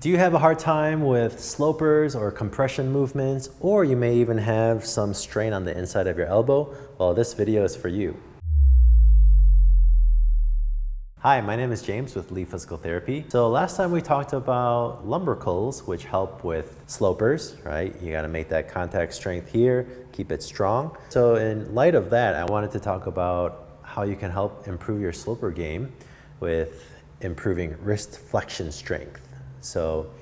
Do you have a hard time with slopers or compression movements, or you may even have some strain on the inside of your elbow? Well, this video is for you. Hi, my name is James with Lee Physical Therapy. So last time we talked about lumbricals, which help with slopers, right? You gotta make that contact strength here, keep it strong. So in light of that, I wanted to talk about how you can help improve your sloper game with improving wrist flexion strength. So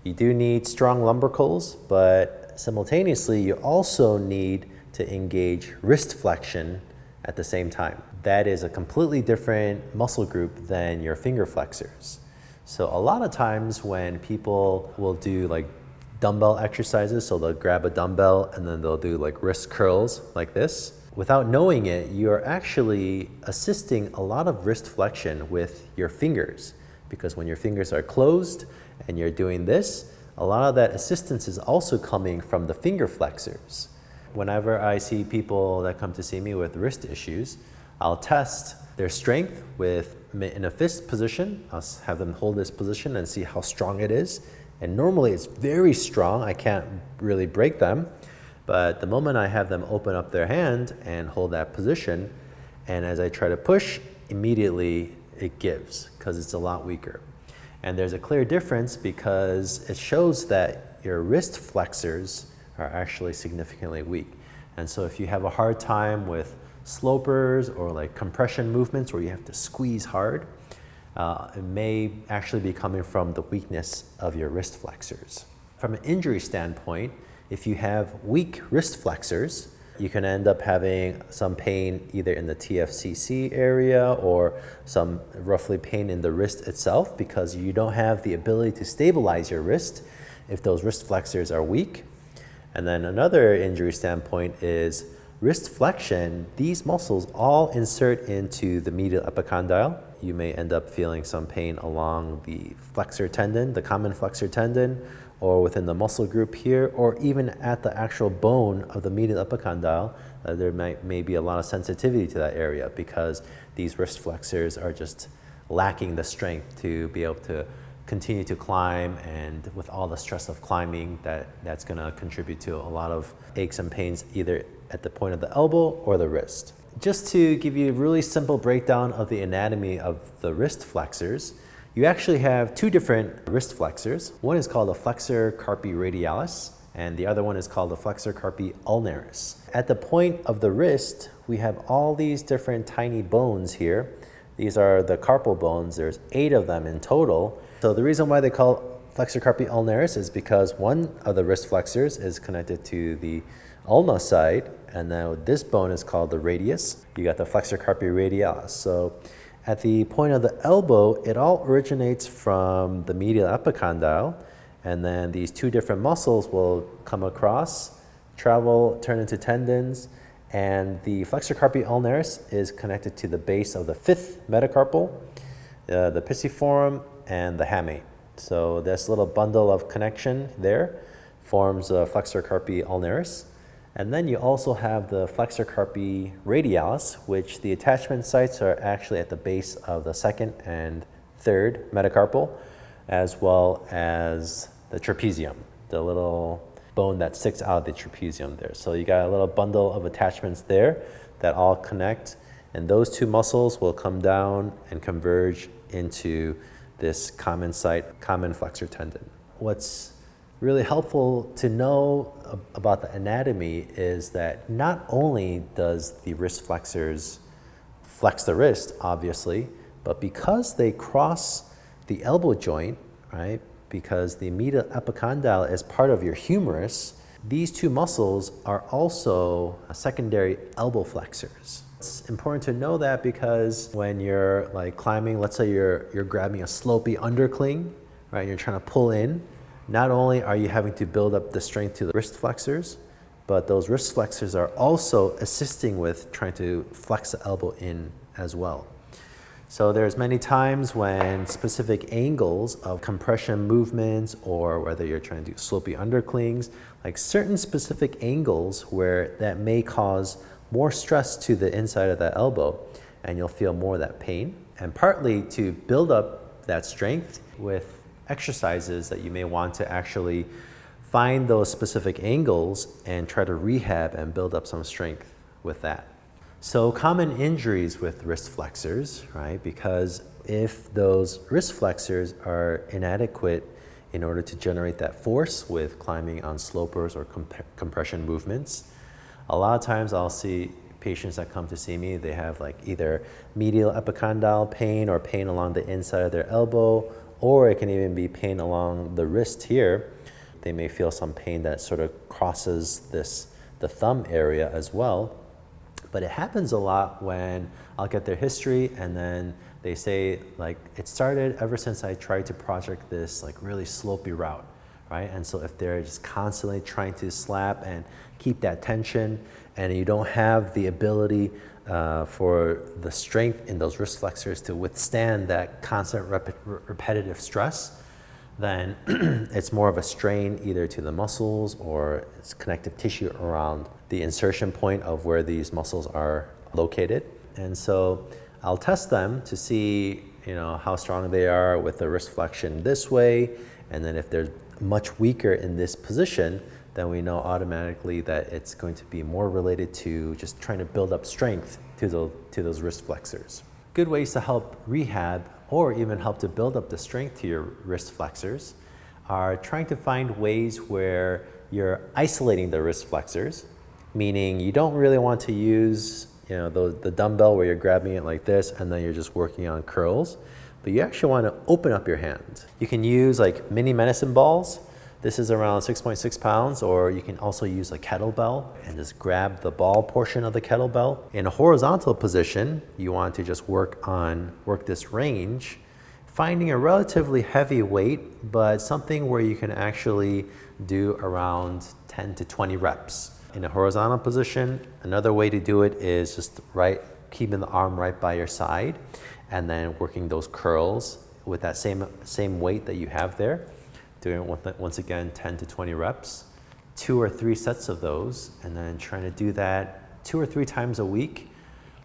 you do need strong lumbricals, but simultaneously you also need to engage wrist flexion at the same time. That is a completely different muscle group than your finger flexors. So a lot of times when people will do like dumbbell exercises, so they'll grab a dumbbell and then they'll do like wrist curls like this. Without knowing it, you're actually assisting a lot of wrist flexion with your fingers, because when your fingers are closed and you're doing this, a lot of that assistance is also coming from the finger flexors. Whenever I see people that come to see me with wrist issues, I'll test their strength in a fist position. I'll have them hold this position and see how strong it is. And normally it's very strong. I can't really break them. But the moment I have them open up their hand and hold that position, and as I try to push, immediately it gives because it's a lot weaker. And there's a clear difference because it shows that your wrist flexors are actually significantly weak. And so if you have a hard time with slopers or like compression movements where you have to squeeze hard, it may actually be coming from the weakness of your wrist flexors. From an injury standpoint, if you have weak wrist flexors, you can end up having some pain either in the TFCC area or some roughly pain in the wrist itself because you don't have the ability to stabilize your wrist if those wrist flexors are weak. And then another injury standpoint is wrist flexion. These muscles all insert into the medial epicondyle. You may end up feeling some pain along the flexor tendon, the common flexor tendon, or within the muscle group here, or even at the actual bone of the medial epicondyle. There may be a lot of sensitivity to that area because these wrist flexors are just lacking the strength to be able to continue to climb, and with all the stress of climbing, that's gonna contribute to a lot of aches and pains either at the point of the elbow or the wrist. Just to give you a really simple breakdown of the anatomy of the wrist flexors, you actually have two different wrist flexors. One is called the flexor carpi radialis, and the other one is called the flexor carpi ulnaris. At the point of the wrist, we have all these different tiny bones here. These are the carpal bones. There's 8 of them in total. So the reason why they call flexor carpi ulnaris is because one of the wrist flexors is connected to the ulna side, and now this bone is called the radius. You got the flexor carpi radialis. So at the point of the elbow, it all originates from the medial epicondyle, and then these two different muscles will come across, travel, turn into tendons, and the flexor carpi ulnaris is connected to the base of the 5th metacarpal, the pisiform, and the hamate. So this little bundle of connection there forms a flexor carpi ulnaris. And then you also have the flexor carpi radialis, which the attachment sites are actually at the base of the 2nd and 3rd metacarpal, as well as the trapezium, the little bone that sticks out of the trapezium there. So you got a little bundle of attachments there that all connect, and those two muscles will come down and converge into this common site, common flexor tendon. What's really helpful to know about the anatomy is that not only does the wrist flexors flex the wrist, obviously, but because they cross the elbow joint, right, because the medial epicondyle is part of your humerus, these two muscles are also secondary elbow flexors. It's important to know that because when you're like climbing, let's say you're grabbing a slopey undercling, right, and you're trying to pull in, not only are you having to build up the strength to the wrist flexors, but those wrist flexors are also assisting with trying to flex the elbow in as well. So there's many times when specific angles of compression movements, or whether you're trying to do slopey underclings, like certain specific angles where that may cause more stress to the inside of that elbow, and you'll feel more of that pain. And partly to build up that strength with exercises that you may want to actually find those specific angles and try to rehab and build up some strength with that. So common injuries with wrist flexors, right? Because if those wrist flexors are inadequate in order to generate that force with climbing on slopers or compression movements, a lot of times I'll see patients that come to see me, they have like either medial epicondyle pain or pain along the inside of their elbow, or it can even be pain along the wrist here. They may feel some pain that sort of crosses the thumb area as well. But it happens a lot when I'll get their history and then they say like, it started ever since I tried to project this like really slopey route, right? And so if they're just constantly trying to slap and keep that tension and you don't have the ability for the strength in those wrist flexors to withstand that constant repetitive stress, then it's more of a strain either to the muscles or it's connective tissue around the insertion point of where these muscles are located. And so I'll test them to see, how strong they are with the wrist flexion this way. And then if they're much weaker in this position, then we know automatically that it's going to be more related to just trying to build up strength to those wrist flexors. Good ways to help rehab or even help to build up the strength to your wrist flexors are trying to find ways where you're isolating the wrist flexors, meaning you don't really want to use the dumbbell where you're grabbing it like this and then you're just working on curls, but you actually want to open up your hand. You can use like mini medicine balls. This is around 6.6 pounds, or you can also use a kettlebell and just grab the ball portion of the kettlebell. In a horizontal position, you want to just work this range, finding a relatively heavy weight, but something where you can actually do around 10 to 20 reps. In a horizontal position, another way to do it is just keeping the arm right by your side and then working those curls with that same weight that you have there. Doing once again 10 to 20 reps, 2 or 3 sets of those, and then trying to do that 2 or 3 times a week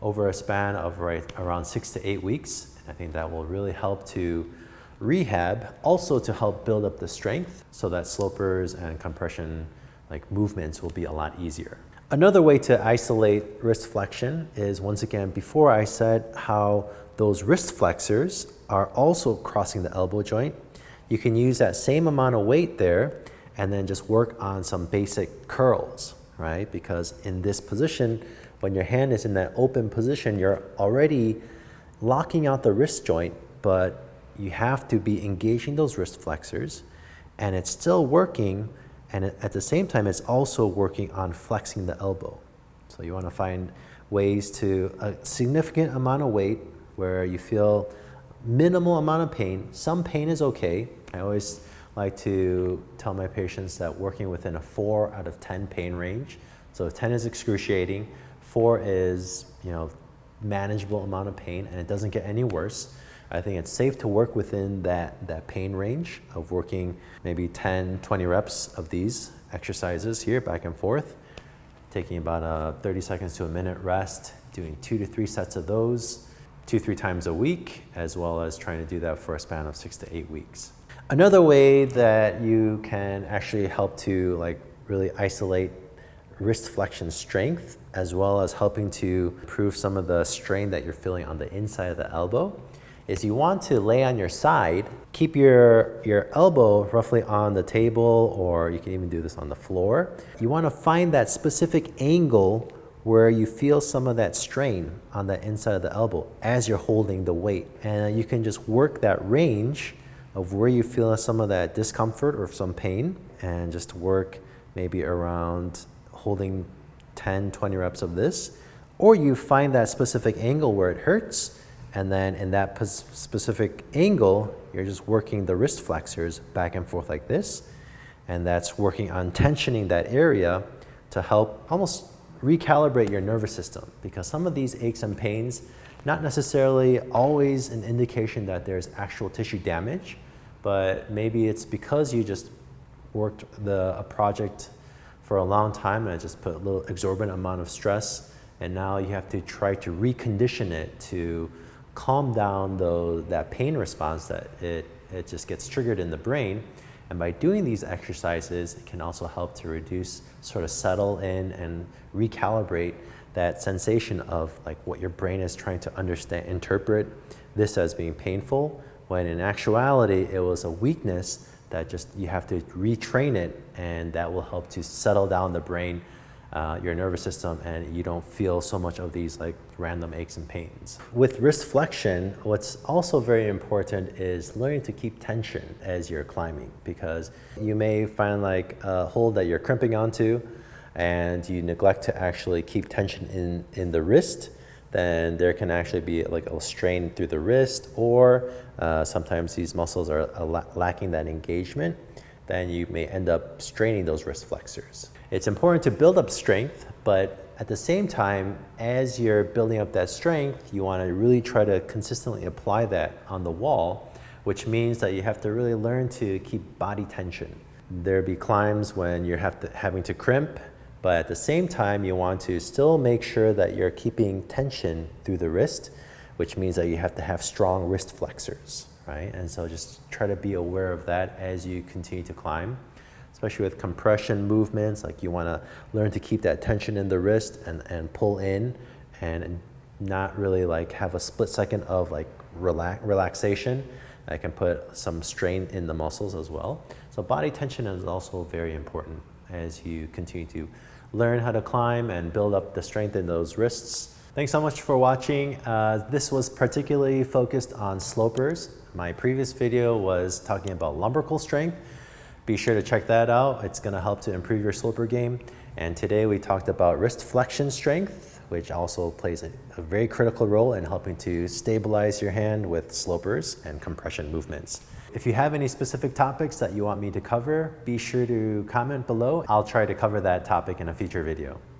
over a span of around 6 to 8 weeks. And I think that will really help to rehab, also to help build up the strength so that slopers and compression movements will be a lot easier. Another way to isolate wrist flexion is, once again, before I said how those wrist flexors are also crossing the elbow joint, you can use that same amount of weight there and then just work on some basic curls, right? Because in this position, when your hand is in that open position, you're already locking out the wrist joint, but you have to be engaging those wrist flexors and it's still working, and at the same time, it's also working on flexing the elbow. So you want to find ways to a significant amount of weight where you feel minimal amount of pain. Some pain is okay. I always like to tell my patients that working within a 4 out of 10 pain range. So 10 is excruciating, 4 is manageable amount of pain, and it doesn't get any worse. I think it's safe to work within that pain range of working maybe 10, 20 reps of these exercises here back and forth, taking about 30 seconds to a minute rest, doing 2 to 3 sets of those 2-3 times a week, as well as trying to do that for a span of 6 to 8 weeks. Another way that you can actually help to really isolate wrist flexion strength, as well as helping to improve some of the strain that you're feeling on the inside of the elbow, is you want to lay on your side, keep your elbow roughly on the table, or you can even do this on the floor. You want to find that specific angle where you feel some of that strain on the inside of the elbow as you're holding the weight. And you can just work that range of where you feel some of that discomfort or some pain, and just work maybe around holding 10, 20 reps of this. Or you find that specific angle where it hurts, and then in that specific angle, you're just working the wrist flexors back and forth like this. And that's working on tensioning that area to help almost recalibrate your nervous system, because some of these aches and pains, not necessarily always an indication that there's actual tissue damage, but maybe it's because you just worked a project for a long time and it just put a little exorbitant amount of stress, and now you have to try to recondition it to calm down that pain response that it it just gets triggered in the brain. And by doing these exercises, it can also help to reduce, sort of settle in and recalibrate that sensation of like what your brain is trying to understand, interpret this as being painful, when in actuality, it was a weakness that just you have to retrain it, and that will help to settle down the brain, your nervous system, and you don't feel so much of these like random aches and pains. With wrist flexion, what's also very important is learning to keep tension as you're climbing, because you may find like a hold that you're crimping onto and you neglect to actually keep tension in the wrist. Then there can actually be like a strain through the wrist, or sometimes these muscles are lacking that engagement. Then you may end up straining those wrist flexors. It's important to build up strength, but at the same time, as you're building up that strength, you want to really try to consistently apply that on the wall, which means that you have to really learn to keep body tension. There'll be climbs when you're having to crimp, but at the same time, you want to still make sure that you're keeping tension through the wrist, which means that you have to have strong wrist flexors, right? And so just try to be aware of that as you continue to climb, especially with compression movements. Like you want to learn to keep that tension in the wrist and pull in, and not really like have a split second of like relaxation. That can put some strain in the muscles as well. So body tension is also very important as you continue to learn how to climb and build up the strength in those wrists. Thanks so much for watching. This was particularly focused on slopers. My previous video was talking about lumbrical strength. Be sure to check that out. It's gonna help to improve your sloper game. And today we talked about wrist flexion strength, which also plays a very critical role in helping to stabilize your hand with slopers and compression movements. If you have any specific topics that you want me to cover, be sure to comment below. I'll try to cover that topic in a future video.